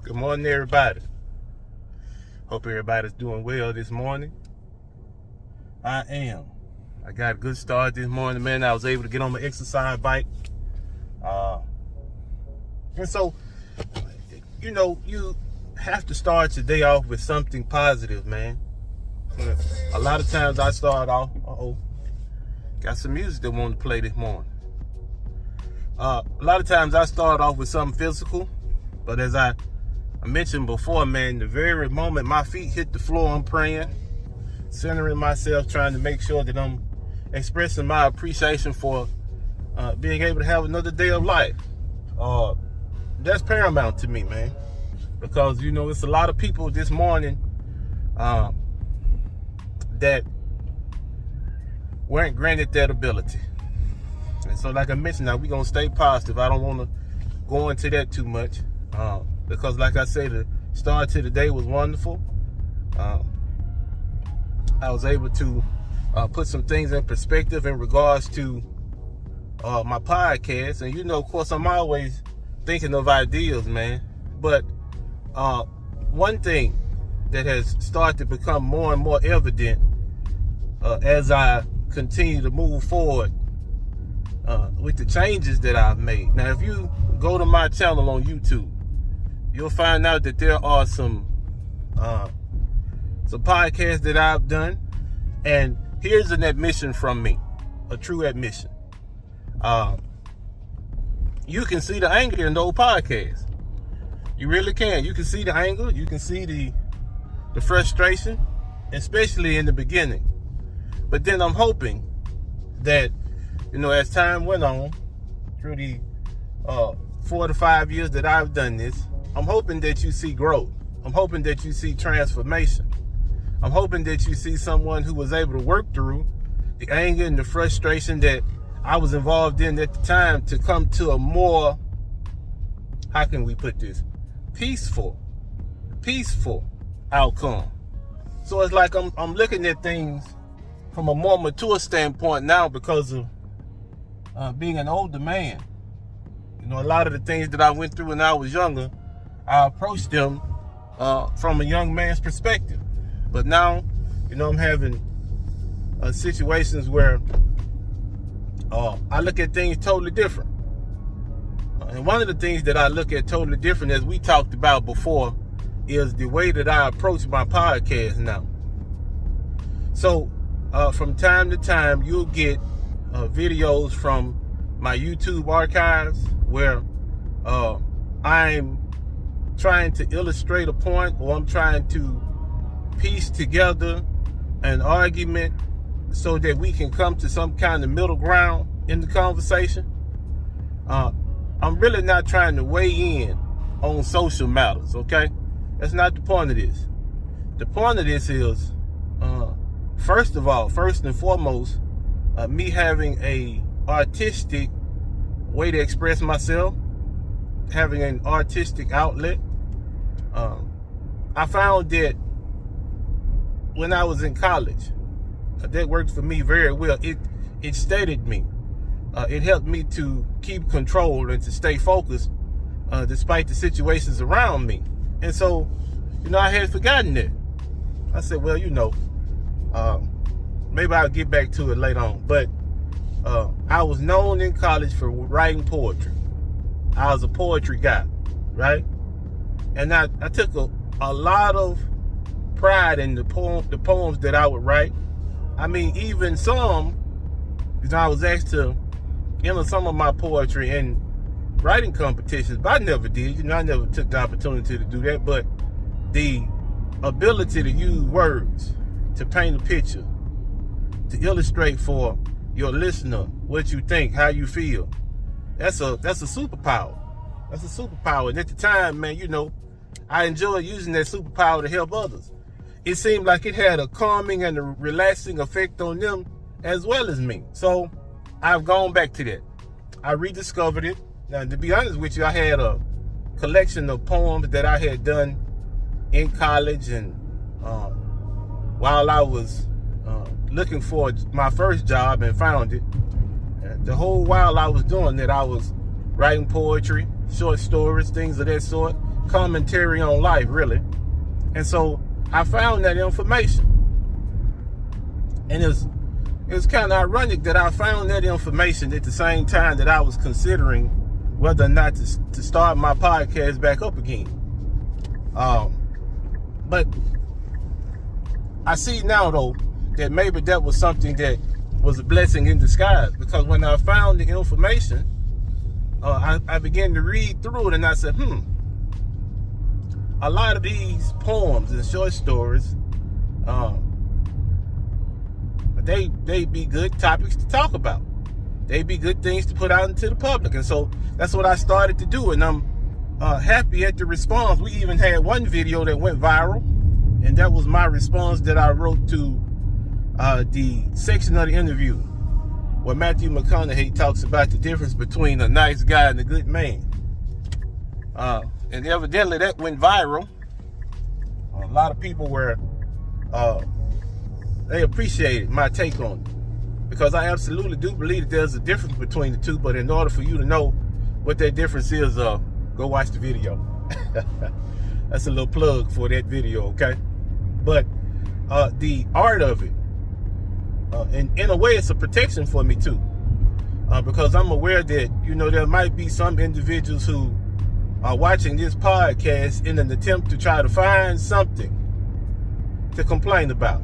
Good morning, everybody. Hope everybody's doing well this morning. I am. I got a good start this morning, man. I was able to get on my exercise bike. And so, you have to start your day off with something positive, man. A lot of times I start off, got some music that I want to play this morning. A lot of times I start off with something physical, but as I mentioned before, man, the very moment my feet hit the floor, I'm praying, centering myself, trying to make sure that I'm expressing my appreciation for being able to have another day of life. That's paramount to me, man, because, it's a lot of people this morning that weren't granted that ability. And so, like I mentioned, now we're going to stay positive. I don't want to go into that too much. Because like I say, the start to the day was wonderful. I was able to put some things in perspective in regards to my podcast. And, of course, I'm always thinking of ideas, man. But one thing that has started to become more and more evident as I continue to move forward with the changes that I've made. Now, if you go to my channel on YouTube, you'll find out that there are some podcasts that I've done. And here's an admission from me, a true admission. You can see the anger in those podcasts. You really can. You can see the anger. You can see the frustration, especially in the beginning. But then I'm hoping that, as time went on, through the 4 to 5 years that I've done this, I'm hoping that you see growth. I'm hoping that you see transformation. I'm hoping that you see someone who was able to work through the anger and the frustration that I was involved in at the time to come to a more, how can we put this, peaceful outcome. So it's like I'm looking at things from a more mature standpoint now because of being an older man. A lot of the things that I went through when I was younger, I approached them from a young man's perspective. But now, I'm having situations where I look at things totally different. And one of the things that I look at totally different, as we talked about before, is the way that I approach my podcast now. So from time to time, you'll get videos from my YouTube archives where I'm trying to illustrate a point, or I'm trying to piece together an argument so that we can come to some kind of middle ground in the conversation. I'm really not trying to weigh in on social matters, okay? That's not the point of this. The point of this is, first and foremost, me having a artistic way to express myself, having an artistic outlet. I found that when I was in college, that worked for me very well. It steadied me. It helped me to keep control and to stay focused despite the situations around me. And so, I had forgotten that. I said, well, maybe I'll get back to it later on. But I was known in college for writing poetry. I was a poetry guy, right? And I took a lot of pride in the poems that I would write. I mean, even some, I was asked to enter some of my poetry in writing competitions, but I never did. I never took the opportunity to do that. But the ability to use words to paint a picture, to illustrate for your listener what you think, how you feel, that's a superpower. That's a superpower. And at the time, man, I enjoyed using that superpower to help others. It seemed like it had a calming and a relaxing effect on them as well as me. So I've gone back to that. I rediscovered it. Now, to be honest with you, I had a collection of poems that I had done in college and while I was looking for my first job and found it. The whole while I was doing that, I was writing poetry, short stories, things of that sort. commentary on life, really. And so I found that information. And it's kind of ironic that I found that information at the same time that I was considering whether or not to start my podcast back up again. But I see now, though, that maybe that was something that was a blessing in disguise, because when I found the information, I began to read through it, and I said, a lot of these poems and short stories, they be good topics to talk about. They be good things to put out into the public. And so that's what I started to do, and I'm happy at the response. We even had one video that went viral, and that was my response that I wrote to the section of the interview where Matthew McConaughey talks about the difference between a nice guy and a good man. And evidently that went viral. A lot of people were, they appreciated my take on it, because I absolutely do believe that there's a difference between the two. But in order for you to know what that difference is, go watch the video. That's a little plug for that video, okay? But the art of it, and in a way, it's a protection for me too, because I'm aware that, you know, there might be some individuals who are watching this podcast in an attempt to try to find something to complain about.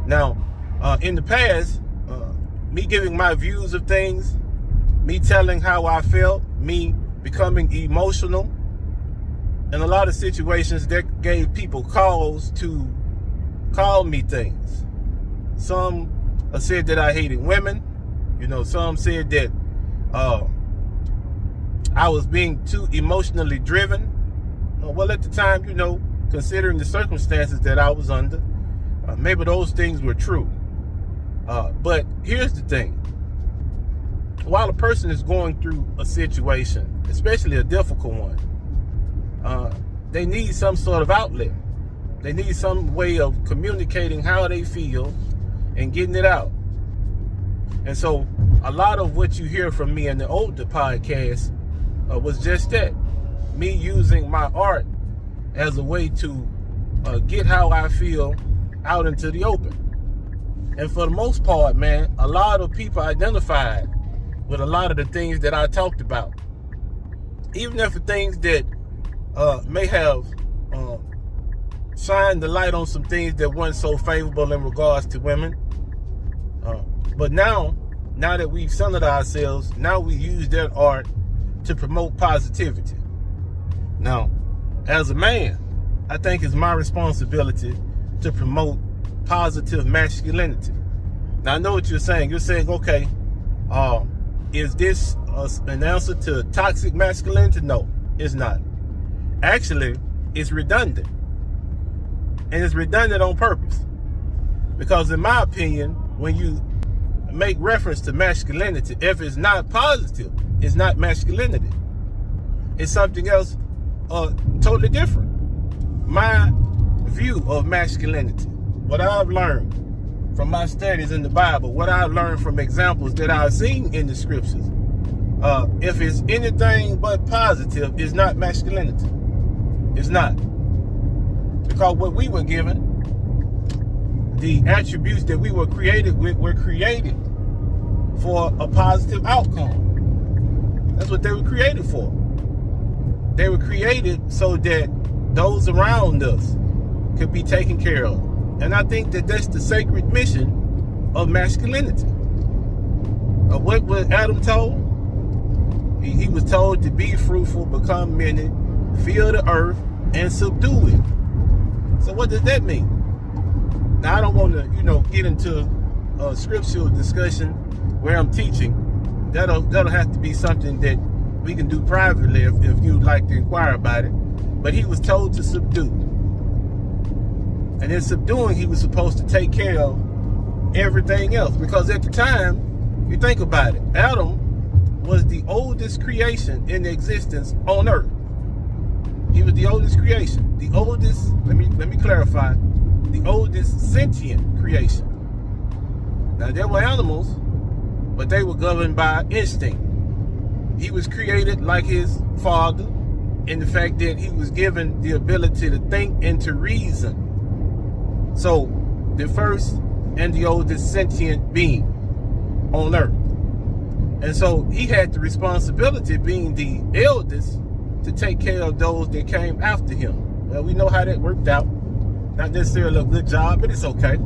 Now, in the past, me giving my views of things, me telling how I felt, me becoming emotional, in a lot of situations that gave people cause to call me things. Some said that I hated women. You know, some said that I was being too emotionally driven. Well, at the time, you know, considering the circumstances that I was under, maybe those things were true. But here's the thing. While a person is going through a situation, especially a difficult one, they need some sort of outlet. They need some way of communicating how they feel and getting it out. And so a lot of what you hear from me in the older podcast was just that. Me using my art as a way to get how I feel out into the open. And for the most part, man, a lot of people identified with a lot of the things that I talked about. Even if the things that may have shined the light on some things that weren't so favorable in regards to women. But now that we've centered ourselves, now we use that art to promote positivity. Now, as a man, I think it's my responsibility to promote positive masculinity. Now, I know what you're saying. You're saying, okay, is this an answer to toxic masculinity? No, it's not. Actually, it's redundant. And it's redundant on purpose. Because in my opinion, when you make reference to masculinity, if it's not positive, it's not masculinity. It's something else totally different. My view of masculinity, what I've learned from my studies in the Bible, what I've learned from examples that I've seen in the scriptures, if it's anything but positive, it's not masculinity. It's not. Because what we were given, the attributes that we were created with, were created for a positive outcome. That's what they were created for. They were created so that those around us could be taken care of. And I think that that's the sacred mission of masculinity. What was Adam told? He was told to be fruitful, become many, fill the earth, and subdue it. So what does that mean? Now, I don't want to, get into a scriptural discussion where I'm teaching. That'll have to be something that we can do privately if you'd like to inquire about it. But he was told to subdue. And in subduing, he was supposed to take care of everything else. Because at the time, you think about it, Adam was the oldest creation in existence on earth. He was the oldest creation. The oldest, let me clarify, the oldest sentient creation. Now, there were animals, but they were governed by instinct. He was created like his father, in the fact that he was given the ability to think and to reason. So, the first and the oldest sentient being on earth. And so he had the responsibility, being the eldest, to take care of those that came after him. Well, we know how that worked out. Not necessarily a good job, but it's okay.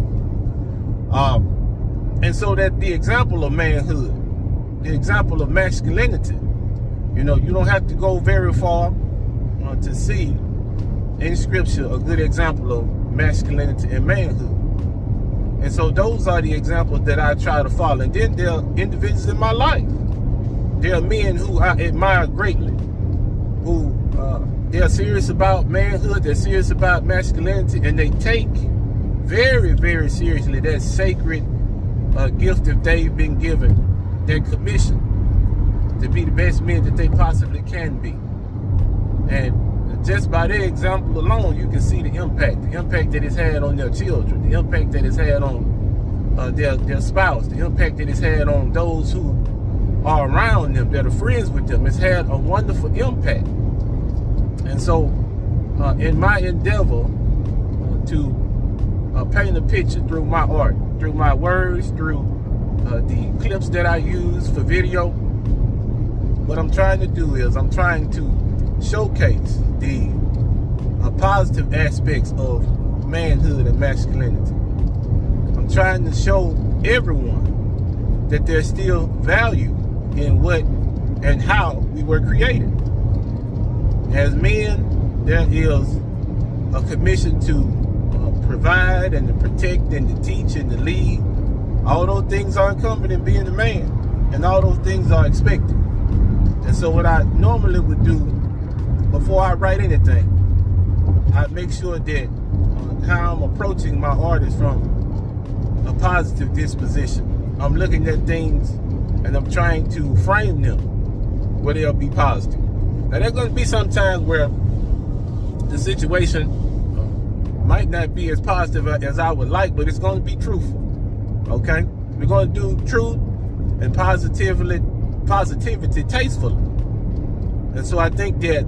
And so that the example of manhood, the example of masculinity, you know, you don't have to go very far to see in scripture a good example of masculinity and manhood. And so those are the examples that I try to follow. And then there are individuals in my life. There are men who I admire greatly, who they're serious about manhood, they're serious about masculinity, and they take very, very seriously that sacred gift that they've been given, their commission to be the best men that they possibly can be. And just by their example alone, you can see the impact that it's had on their children, the impact that it's had on their spouse, the impact that it's had on those who are around them, that are friends with them. It's had a wonderful impact. And so in my endeavor to paint a picture through my art, through my words, through the clips that I use for video, what I'm trying to do is I'm trying to showcase the positive aspects of manhood and masculinity. I'm trying to show everyone that there's still value in what and how we were created. As men, there is a commission to provide and to protect and to teach and to lead. All those things are incumbent in being a man, and all those things are expected. And so what I normally would do before I write anything, I make sure that how I'm approaching my art is from a positive disposition. I'm looking at things and I'm trying to frame them where they'll be positive. Now, there's going to be some times where the situation might not be as positive as I would like, but it's going to be truthful. Okay? We're going to do truth and positivity tastefully. And so I think that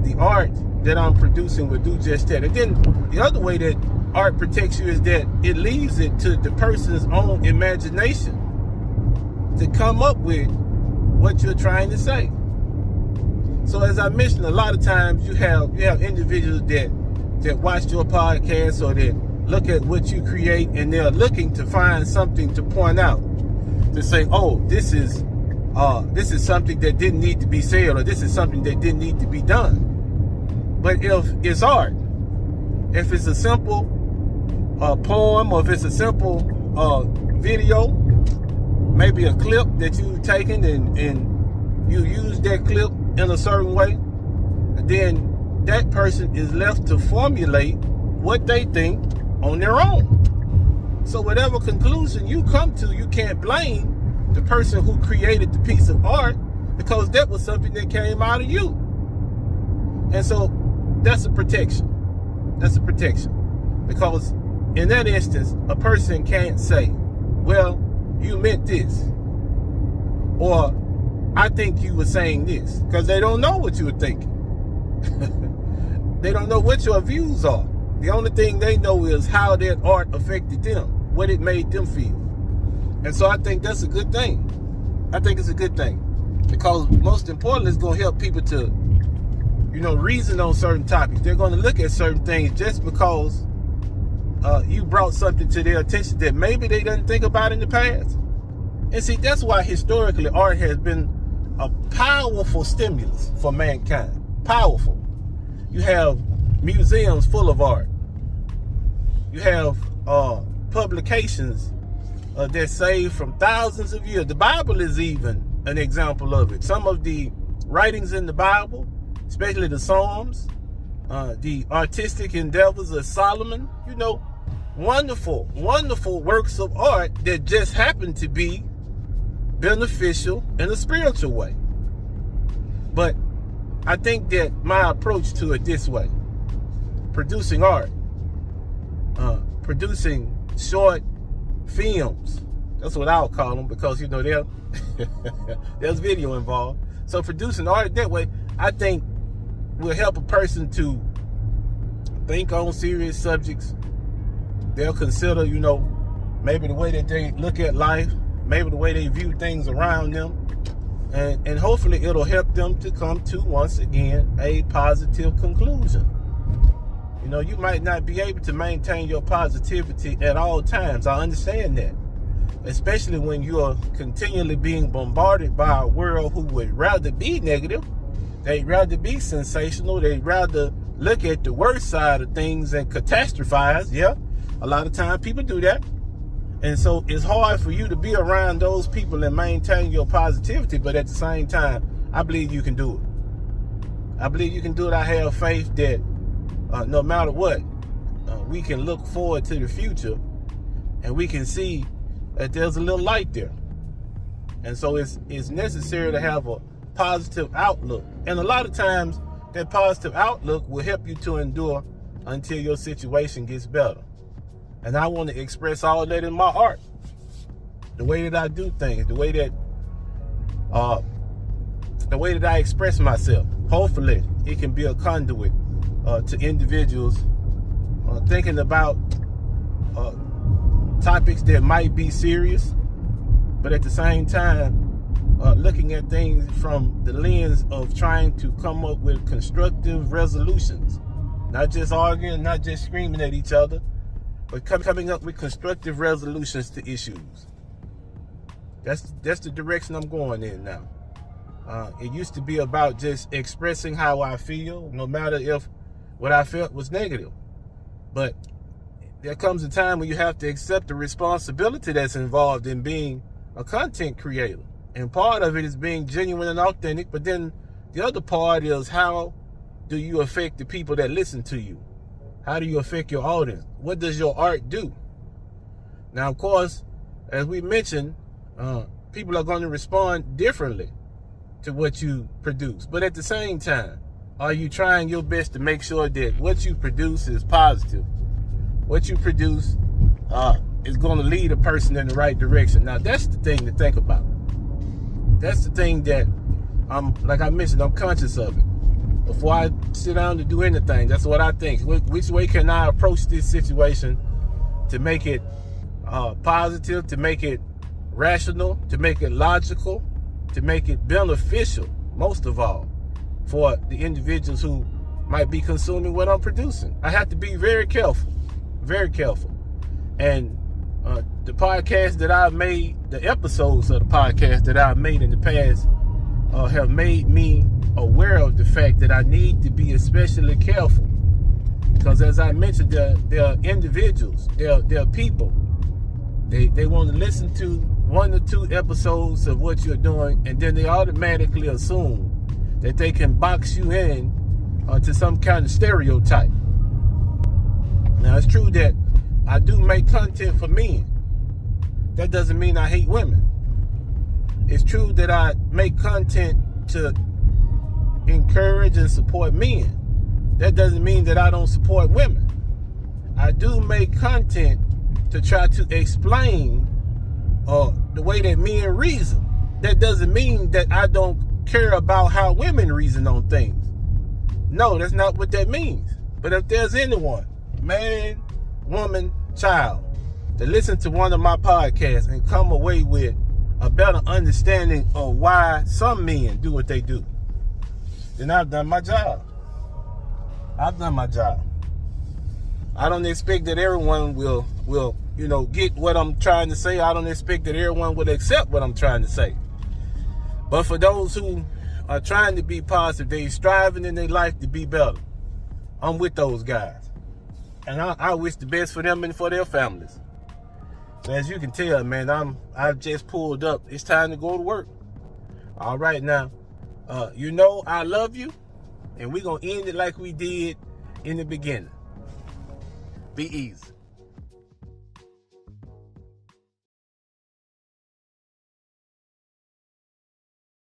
the art that I'm producing will do just that. And then the other way that art protects you is that it leaves it to the person's own imagination to come up with what you're trying to say. So as I mentioned, a lot of times you have individuals that watch your podcast or that look at what you create, and they're looking to find something to point out, to say, oh, this is something that didn't need to be said, or this is something that didn't need to be done. But if it's art, if it's a simple poem, or if it's a simple video, maybe a clip that you've taken and you use that clip in a certain way, then that person is left to formulate what they think on their own. So whatever conclusion you come to, you can't blame the person who created the piece of art, because that was something that came out of you. And so that's a protection. That's a protection. Because in that instance, a person can't say, well, you meant this, or I think you were saying this, because they don't know what you were thinking. They don't know what your views are. The only thing they know is how that art affected them, what it made them feel. And so I think that's a good thing. I think it's a good thing, because most importantly, it's going to help people to, reason on certain topics. They're going to look at certain things just because you brought something to their attention that maybe they didn't think about in the past. And see, that's why historically art has been a powerful stimulus for mankind. Powerful. You have museums full of art. You have publications that saved from thousands of years. The Bible is even an example of it. Some of the writings in the Bible, especially the Psalms, the artistic endeavors of Solomon, wonderful, wonderful works of art that just happen to be beneficial in a spiritual way. But I think that my approach to it this way, producing art, producing short films, that's what I'll call them, because there's video involved. So producing art that way, I think will help a person to think on serious subjects. They'll consider, maybe the way that they look at life, maybe the way they view things around them. And hopefully it'll help them to come to, once again, a positive conclusion. You might not be able to maintain your positivity at all times. I understand that. Especially when you're continually being bombarded by a world who would rather be negative. They'd rather be sensational. They'd rather look at the worst side of things and catastrophize. Yeah, a lot of times people do that. And so it's hard for you to be around those people and maintain your positivity, but at the same time, I believe you can do it. I believe you can do it. I have faith that no matter what, we can look forward to the future and we can see that there's a little light there. And so it's necessary to have a positive outlook. And a lot of times, that positive outlook will help you to endure until your situation gets better. And I want to express all that in my art. The way that I do things, the way that I express myself. Hopefully, it can be a conduit to individuals thinking about topics that might be serious, but at the same time, looking at things from the lens of trying to come up with constructive resolutions. Not just arguing, not just screaming at each other, but coming up with constructive resolutions to issues. That's the direction I'm going in now. It used to be about just expressing how I feel, no matter if what I felt was negative. But there comes a time when you have to accept the responsibility that's involved in being a content creator. And part of it is being genuine and authentic, but then the other part is, how do you affect the people that listen to you? How do you affect your audience? What does your art do? Now, of course, as we mentioned, people are going to respond differently to what you produce. But at the same time, are you trying your best to make sure that what you produce is positive? What you produce is going to lead a person in the right direction. Now, that's the thing to think about. That's the thing that like I mentioned, I'm conscious of it. Before I sit down to do anything, that's what I think. Which way can I approach this situation to make it positive, to make it rational, to make it logical, to make it beneficial, most of all, for the individuals who might be consuming what I'm producing. I have to be very careful, very careful. And the podcast that I've made, the episodes of the podcast that I've made in the past have made me aware of the fact that I need to be especially careful, because as I mentioned, there are individuals, there are people, they want to listen to 1 or 2 episodes of what you're doing, and then they automatically assume that they can box you in to some kind of stereotype. Now, it's true that I do make content for men. That doesn't mean I hate women. It's true that I make content to encourage and support men. That doesn't mean that I don't support women. I do make content to try to explain the way that men reason. That doesn't mean that I don't care about how women reason on things. No, that's not what that means. But if there's anyone, man, woman, child, to listen to one of my podcasts and come away with a better understanding of why some men do what they do, then I've done my job. I've done my job. I don't expect that everyone will get what I'm trying to say. I don't expect that everyone will accept what I'm trying to say. But for those who are trying to be positive, they're striving in their life to be better, I'm with those guys. And I wish the best for them and for their families. So as you can tell, man, I've just pulled up. It's time to go to work. All right, now, I love you, and we're going to end it like we did in the beginning. Be easy.